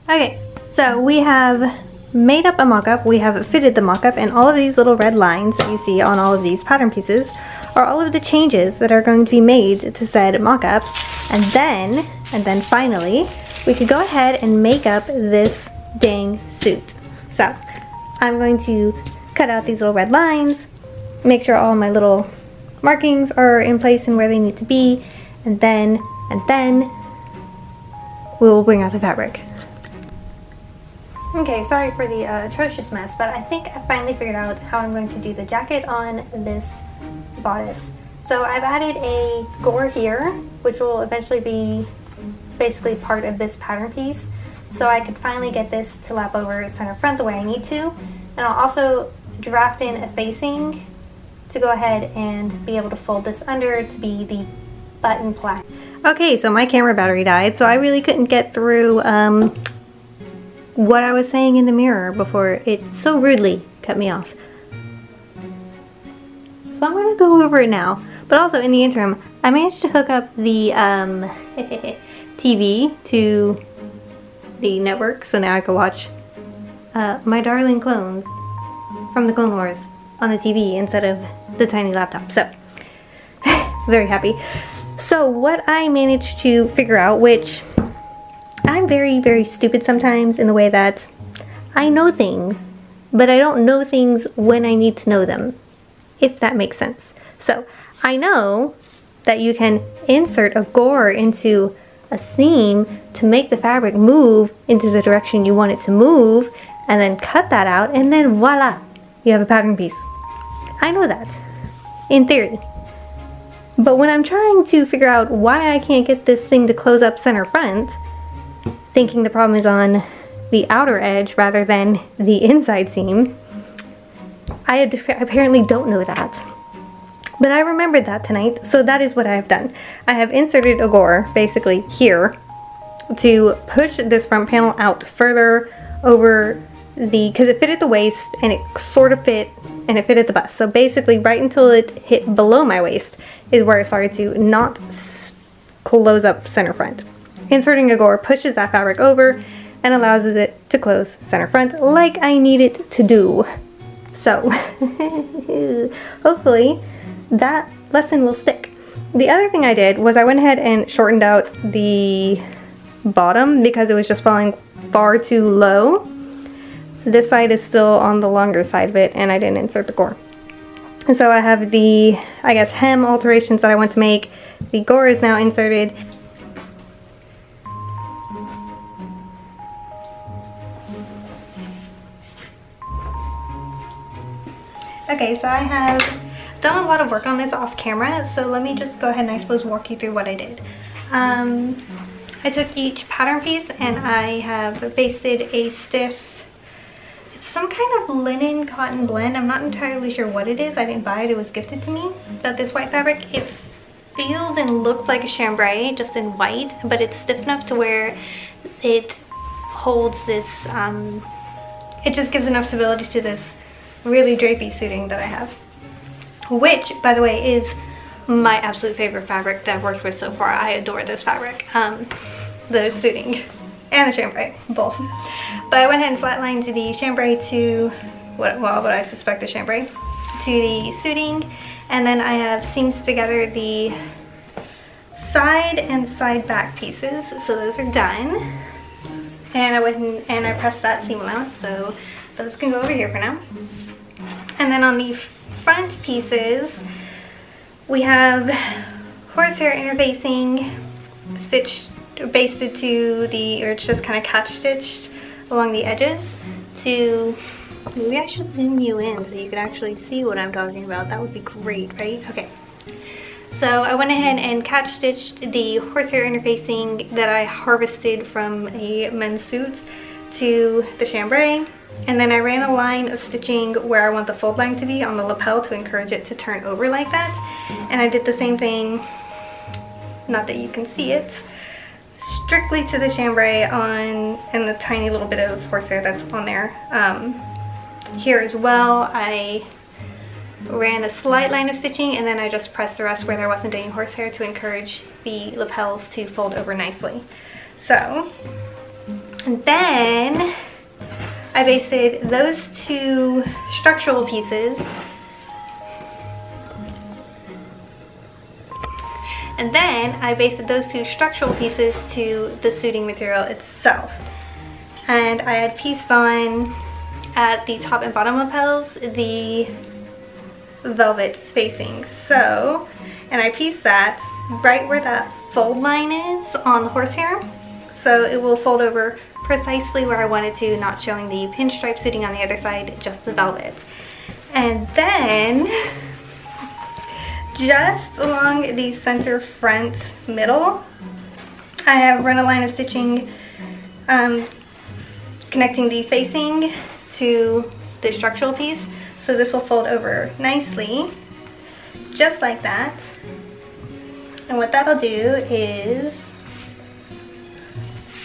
Okay, so we have made up a mock-up, we have fitted the mock-up, and all of these little red lines that you see on all of these pattern pieces are all of the changes that are going to be made to said mock-up. And then finally, we could go ahead and make up this dang suit. So, I'm going to cut out these little red lines, make sure all my little markings are in place and where they need to be, and then we will bring out the fabric. Okay, sorry for the atrocious mess, but I think I finally figured out how I'm going to do the jacket on this bodice. So I've added a gore here, which will eventually be basically part of this pattern piece. So I could finally get this to lap over center front the way I need to. And I'll also draft in a facing to go ahead and be able to fold this under to be the button plaid. Okay, so my camera battery died, so I really couldn't get through what I was saying in the mirror before it so rudely cut me off. So I'm gonna go over it now. But also in the interim, I managed to hook up the TV to the network, so now I can watch my darling clones from the Clone Wars on the TV instead of the tiny laptop. So, very happy. So what I managed to figure out, which I'm very, very stupid sometimes in the way that I know things, but I don't know things when I need to know them, if that makes sense. So I know that you can insert a gore into a seam to make the fabric move into the direction you want it to move, and then cut that out, and then voila, you have a pattern piece. I know that, in theory. But when I'm trying to figure out why I can't get this thing to close up center front, thinking the problem is on the outer edge rather than the inside seam, I apparently don't know that. But I remembered that tonight, so that is what I have done. I have inserted a gore, basically here, to push this front panel out further over because it fitted the waist and it sort of fit, and it fitted the bust. So basically right until it hit below my waist is where I started to not close up center front. Inserting a gore pushes that fabric over and allows it to close center front like I need it to do. So hopefully that lesson will stick. The other thing I did was I went ahead and shortened out the bottom because it was just falling far too low. This side is still on the longer side of it, and I didn't insert the gore. And so I have the, I guess, hem alterations that I want to make. The gore is now inserted. Okay, so I have done a lot of work on this off camera, so let me just go ahead and I suppose walk you through what I did. I took each pattern piece and I have basted a stiff, it's some kind of linen cotton blend. I'm not entirely sure what it is. I didn't buy it, it was gifted to me. But this white fabric, it feels and looks like a chambray, just in white, but it's stiff enough to where it holds this, it just gives enough stability to this really drapey suiting that I have. Which, by the way, is my absolute favorite fabric that I've worked with so far. I adore this fabric, the suiting and the chambray, both. But I went ahead and flatlined the chambray to what I suspect is chambray to the suiting, and then I have seamed together the side and side back pieces, so those are done. And I went and I pressed that seam allowance, so those can go over here for now. And then on the front pieces, we have horsehair interfacing stitched, basted to the, or it's just kind of catch stitched along the edges to, maybe I should zoom you in so you can actually see what I'm talking about. That would be great, right? Okay. So I went ahead and catch stitched the horsehair interfacing that I harvested from a men's suit to the chambray. And then I ran a line of stitching where I want the fold line to be on the lapel to encourage it to turn over like that. And I did the same thing, not that you can see it, strictly to the chambray on, and the tiny little bit of horsehair that's on there. Here as well, I ran a slight line of stitching and then I just pressed the rest where there wasn't any horsehair to encourage the lapels to fold over nicely. So And then I basted those two structural pieces. And then I basted those two structural pieces to the suiting material itself. And I had pieced on at the top and bottom lapels the velvet facing. So, and I pieced that right where that fold line is on the horsehair. So it will fold over precisely where I wanted to, not showing the pinstripe suiting on the other side, just the velvet. And then just along the center front middle, I have run a line of stitching connecting the facing to the structural piece. So this will fold over nicely, just like that. And what that'll do is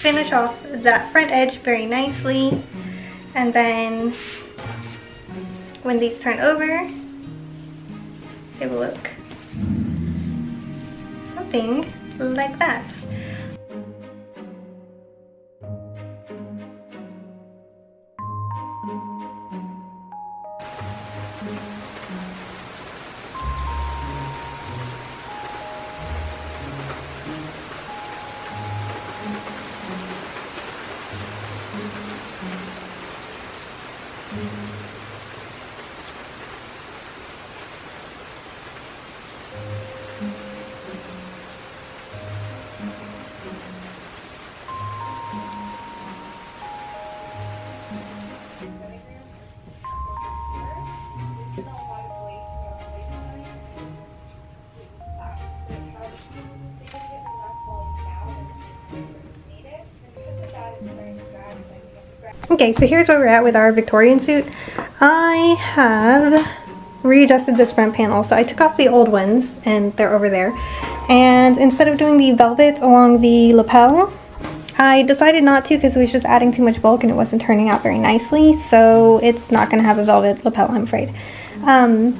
finish off that front edge very nicely. And then when these turn over, it will look something like that. Okay, so here's where we're at with our Victorian suit. I have readjusted this front panel, so I took off the old ones and they're over there, and instead of doing the velvet along the lapel, I decided not to because it was just adding too much bulk and it wasn't turning out very nicely, so it's not going to have a velvet lapel, I'm afraid. And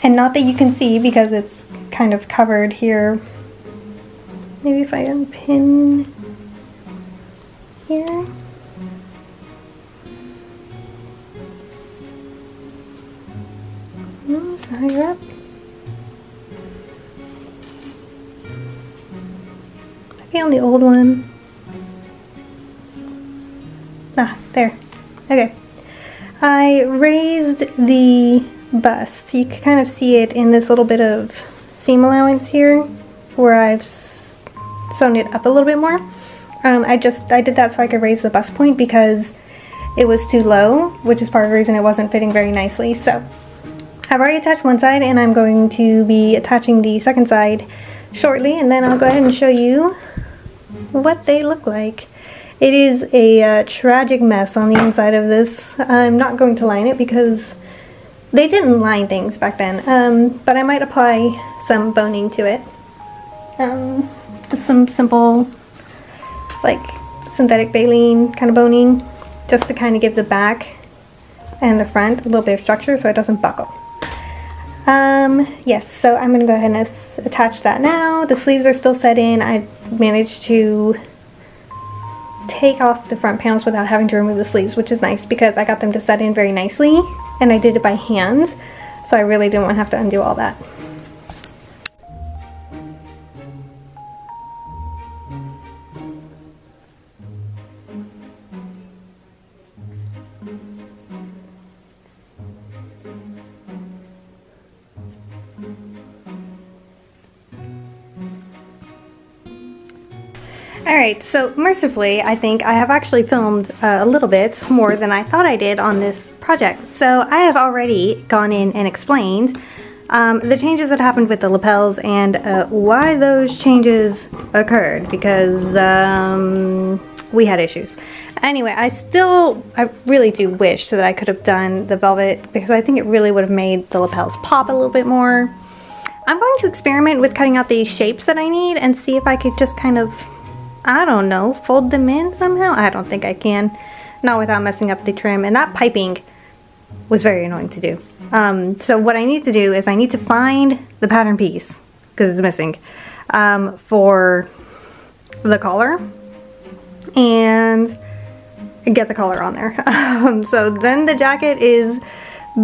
not that you can see because it's kind of covered here. Maybe if I unpin here. Higher up. Maybe on the old one. Ah, there. Okay. I raised the bust. You can kind of see it in this little bit of seam allowance here where I've sewn it up a little bit more. I did that so I could raise the bust point because it was too low, which is part of the reason it wasn't fitting very nicely. So I've already attached one side and I'm going to be attaching the second side shortly, and then I'll go ahead and show you what they look like. It is a tragic mess on the inside of this. I'm not going to line it because they didn't line things back then, but I might apply some boning to it. Just some simple, like, synthetic baleen kind of boning, just to kind of give the back and the front a little bit of structure so it doesn't buckle. Yes, so I'm going to go ahead and attach that now. The sleeves are still set in. I managed to take off the front panels without having to remove the sleeves, which is nice because I got them to set in very nicely and I did it by hand, so I really didn't want to have to undo all that. Alright, so mercifully, I think I have actually filmed a little bit more than I thought I did on this project. So I have already gone in and explained the changes that happened with the lapels and why those changes occurred, because we had issues. Anyway, I really do wish that I could have done the velvet because I think it really would have made the lapels pop a little bit more. I'm going to experiment with cutting out the shapes that I need and see if I could just kind of, I don't know, fold them in somehow? I don't think I can. Not without messing up the trim. And that piping was very annoying to do. So what I need to do is I need to find the pattern piece, because it's missing, for the collar. And get the collar on there. So then the jacket is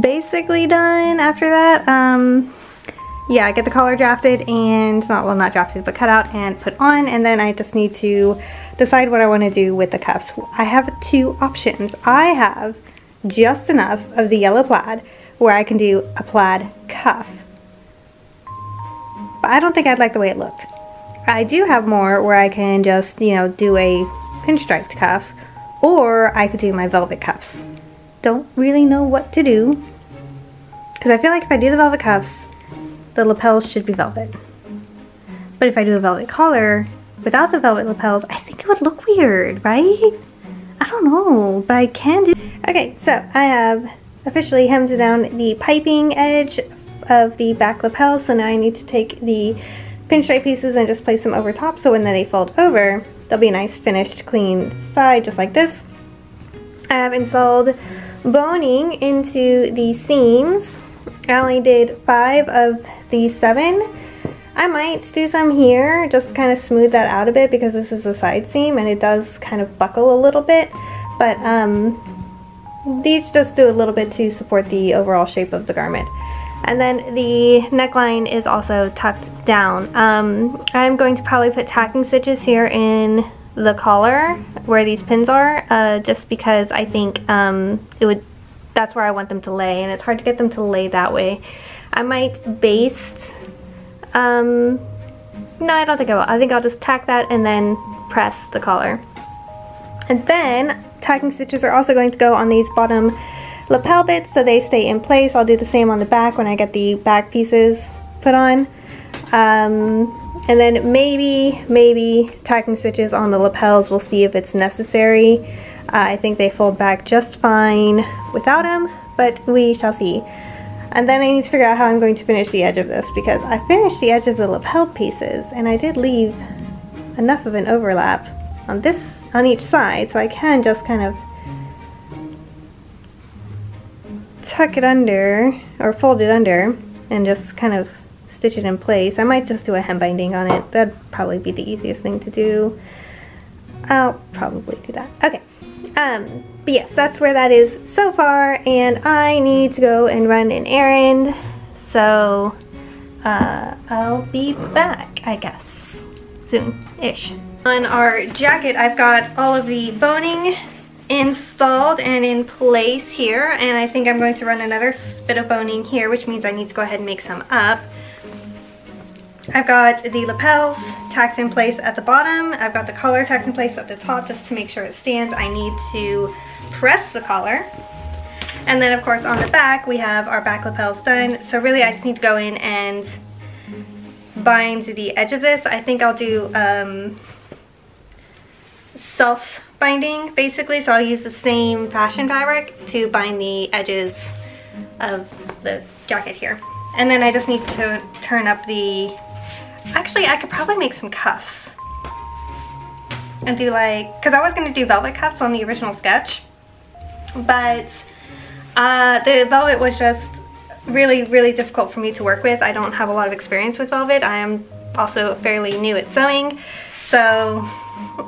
basically done after that. Yeah, I get the collar drafted and, well, not drafted, but cut out and put on, and then I just need to decide what I want to do with the cuffs. I have two options. I have just enough of the yellow plaid where I can do a plaid cuff, but I don't think I'd like the way it looked. I do have more where I can just, you know, do a pinstriped cuff, or I could do my velvet cuffs. Don't really know what to do, because I feel like if I do the velvet cuffs, the lapels should be velvet. But if I do a velvet collar without the velvet lapels, I think it would look weird, right? I don't know, but I can do. Okay, so I have officially hemmed down the piping edge of the back lapels, so now I need to take the pinstripe pieces and just place them over top, so when they fold over, they'll be a nice finished clean side just like this. I have installed boning into the seams. I only did 5 of the 7. I might do some here just to kind of smooth that out a bit, because this is a side seam and it does kind of buckle a little bit, but these just do a little bit to support the overall shape of the garment. And then the neckline is also tucked down. I'm going to probably put tacking stitches here in the collar where these pins are, just because I think that's where I want them to lay, and it's hard to get them to lay that way. I might baste, no, I don't think I will. I think I'll just tack that and then press the collar. And then tacking stitches are also going to go on these bottom lapel bits so they stay in place. I'll do the same on the back when I get the back pieces put on. And then maybe tacking stitches on the lapels. We'll see if it's necessary. I think they fold back just fine without them, but we shall see. And then I need to figure out how I'm going to finish the edge of this, because I finished the edge of the lapel pieces and I did leave enough of an overlap on each side, so I can just kind of tuck it under or fold it under and just kind of stitch it in place. I might just do a hem binding on it. That'd probably be the easiest thing to do. I'll probably do that. Okay. But yes, that's where that is so far, and I need to go and run an errand, so I'll be back, I guess, soon-ish. On our jacket, I've got all of the boning installed and in place here, and I think I'm going to run another bit of boning here, which means I need to go ahead and make some up. I've got the lapels tacked in place at the bottom. I've got the collar tacked in place at the top just to make sure it stands. I need to press the collar. And then of course on the back we have our back lapels done. So really I just need to go in and bind the edge of this. I think I'll do self-binding basically. So I'll use the same fashion fabric to bind the edges of the jacket here. And then I just need to turn up the... Actually, I could probably make some cuffs and do like, because I was going to do velvet cuffs on the original sketch, but the velvet was just really difficult for me to work with. I don't have a lot of experience with velvet. I am also fairly new at sewing, so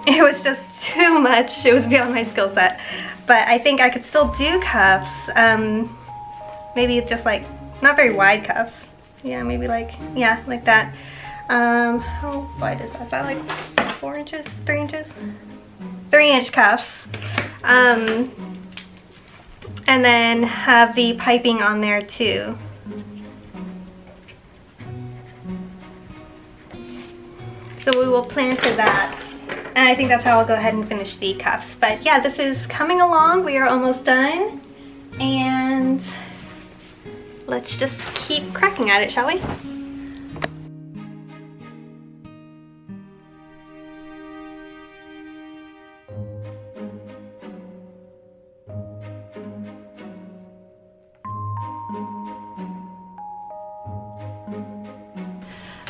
it was just too much. It was beyond my skill set, but I think I could still do cuffs, maybe just like not very wide cuffs. Yeah, maybe like, yeah, like that. How wide is that? Is that like 4 inches, 3 inches? 3-inch cuffs. And then have the piping on there too. So we will plan for that. And I think that's how I'll go ahead and finish the cuffs. But yeah, this is coming along. We are almost done. And let's just keep cracking at it, shall we?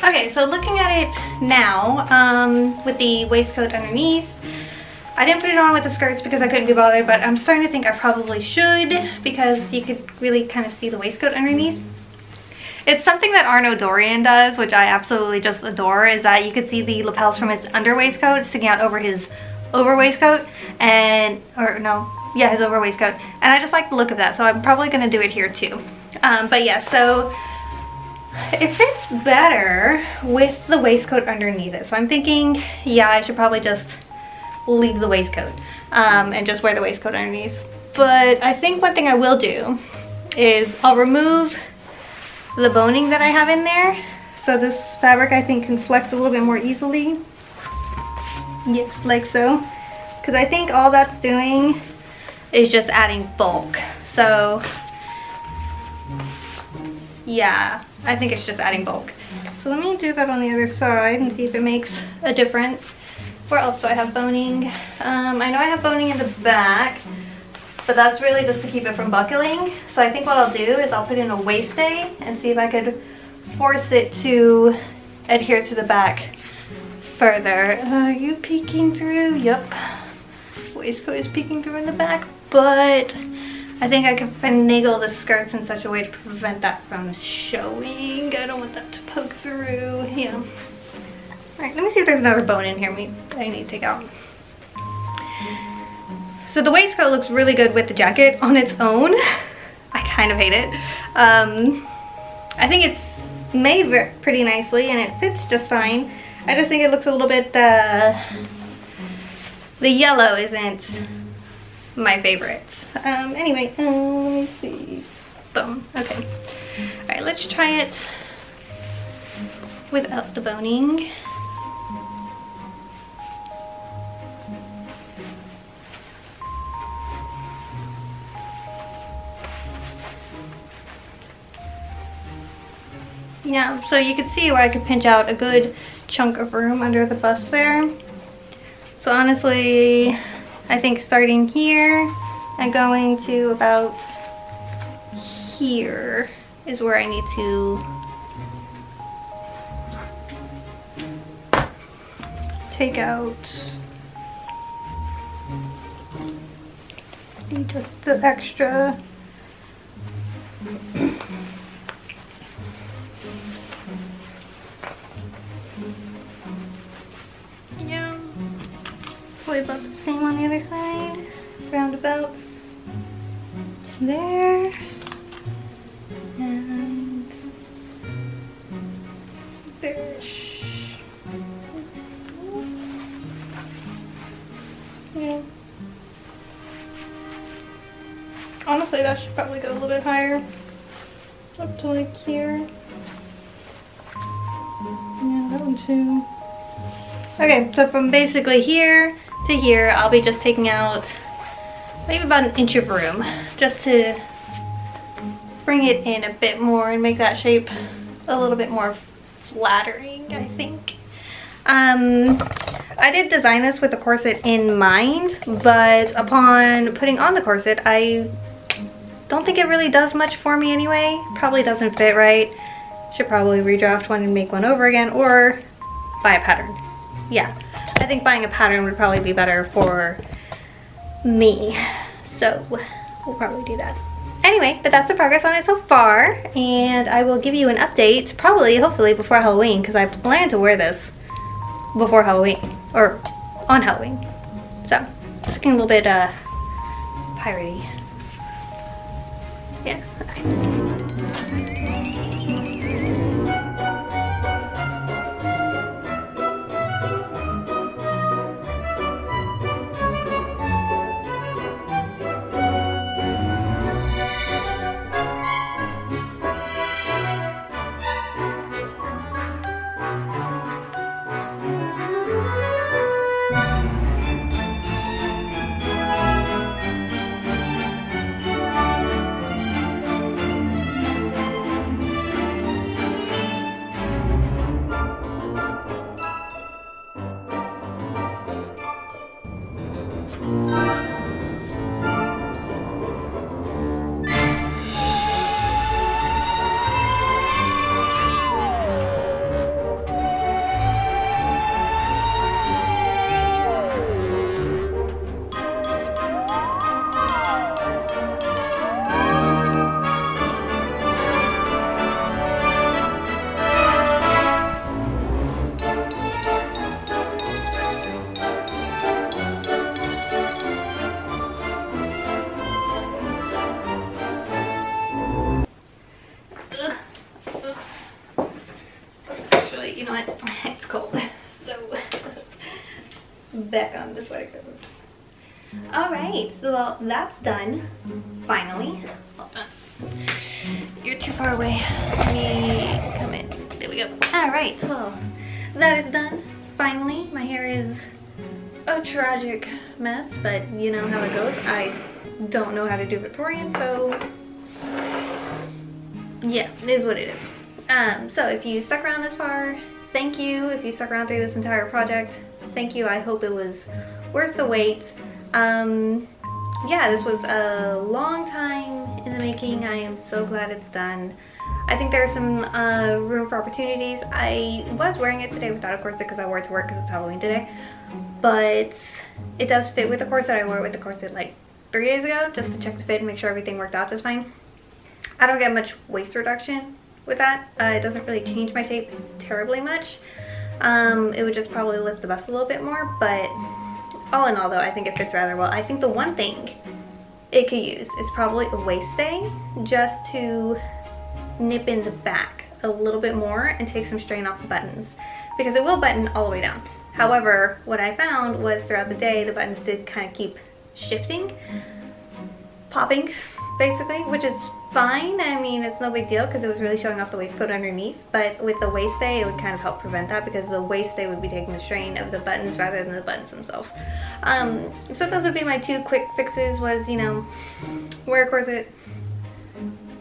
Okay, so looking at it now, with the waistcoat underneath, I didn't put it on with the skirts because I couldn't be bothered, but I'm starting to think I probably should, because you could really kind of see the waistcoat underneath. It's something that Arno Dorian does, which I absolutely just adore, is that you could see the lapels from his under waistcoat sticking out over his over waistcoat, and, or no, yeah, his over waistcoat, and I just like the look of that, so I'm probably gonna do it here too. But yeah, so it fits better with the waistcoat underneath it. So I'm thinking, yeah, I should probably just leave the waistcoat and just wear the waistcoat underneath. But I think one thing I will do is I'll remove the boning that I have in there. So this fabric I think can flex a little bit more easily. Yes, like so. Because I think all that's doing is just adding bulk. So yeah, I think it's just adding bulk. So let me do that on the other side and see if it makes a difference. Where else do I have boning? I know I have boning in the back, but that's really just to keep it from buckling. So I think what I'll do is I'll put in a waist stay and see if I could force it to adhere to the back further. Are you peeking through? Yep. Waistcoat is peeking through in the back, but I think I can finagle the skirts in such a way to prevent that from showing. I don't want that to poke through. Yeah. Alright, let me see if there's another bone in here I need to take out. So the waistcoat looks really good with the jacket on its own. I kind of hate it. I think it's made pretty nicely and it fits just fine. I just think it looks a little bit, the yellow isn't my favorites. Anyway, let me see. Bone. Okay. Alright, let's try it without the boning. Yeah, so you can see where I could pinch out a good chunk of room under the bust there. So honestly, I think starting here and going to about here is where I need to take out just the extra. Yeah, probably about the same on the other side. Roundabouts there, and there. Yeah. Honestly, that should probably go a little bit higher, up to like here. Yeah, that one too. Okay, so from basically here to here, I'll be just taking out maybe about an inch of room just to bring it in a bit more and make that shape a little bit more flattering, I think. I did design this with the corset in mind, but upon putting on the corset, I don't think it really does much for me anyway. Probably doesn't fit right. Should probably redraft one and make one over again, or buy a pattern. Yeah, I think buying a pattern would probably be better for me. So we'll probably do that. Anyway, but that's the progress on it so far, and I will give you an update probably, hopefully before Halloween, because I plan to wear this before Halloween, or on Halloween. So it's looking a little bit piratey. Yeah, okay. It's cold, so back on the sweater goes. Alright, so well, that's done, finally. Hold on. You're too far away. Let me come in. There we go. Alright, well, that is done, finally. My hair is a tragic mess, but you know how it goes. I don't know how to do Victorian, so yeah, it is what it is. So if you stuck around this far, thank you. If you stuck around through this entire project, thank you. I hope it was worth the wait. Yeah, this was a long time in the making. I am so glad it's done. I think there's some room for opportunities. I was wearing it today without a corset because I wore it to work because it's Halloween today. But it does fit with the corset. I wore it with the corset like 3 days ago just to check the fit and make sure everything worked out just fine. I don't get much waist reduction with that. It doesn't really change my shape terribly much. It would just probably lift the bust a little bit more, but all in all though, I think it fits rather well. I think the one thing it could use is probably a waist stay just to nip in the back a little bit more and take some strain off the buttons, because it will button all the way down. However, what I found was throughout the day the buttons did kind of keep shifting, popping basically, which is fine. I mean, it's no big deal because it was really showing off the waistcoat underneath, but with the waist stay it would kind of help prevent that, because the waist stay would be taking the strain of the buttons rather than the buttons themselves. So those would be my two quick fixes, was, you know, wear a corset,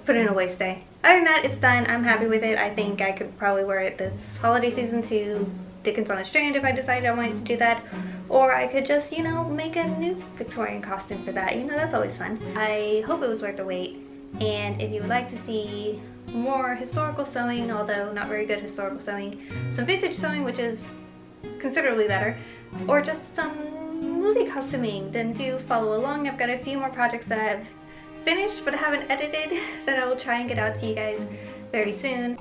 put in a waist stay. Other than that, it's done. I'm happy with it. I think I could probably wear it this holiday season to Dickens on a Strand if I decided I wanted to do that, or I could just, you know, make a new Victorian costume for that. You know, that's always fun. I hope it was worth the wait, and if you would like to see more historical sewing, although not very good historical sewing, some vintage sewing, which is considerably better, or just some movie costuming, then do follow along. I've got a few more projects that I've finished but I haven't edited that I will try and get out to you guys very soon.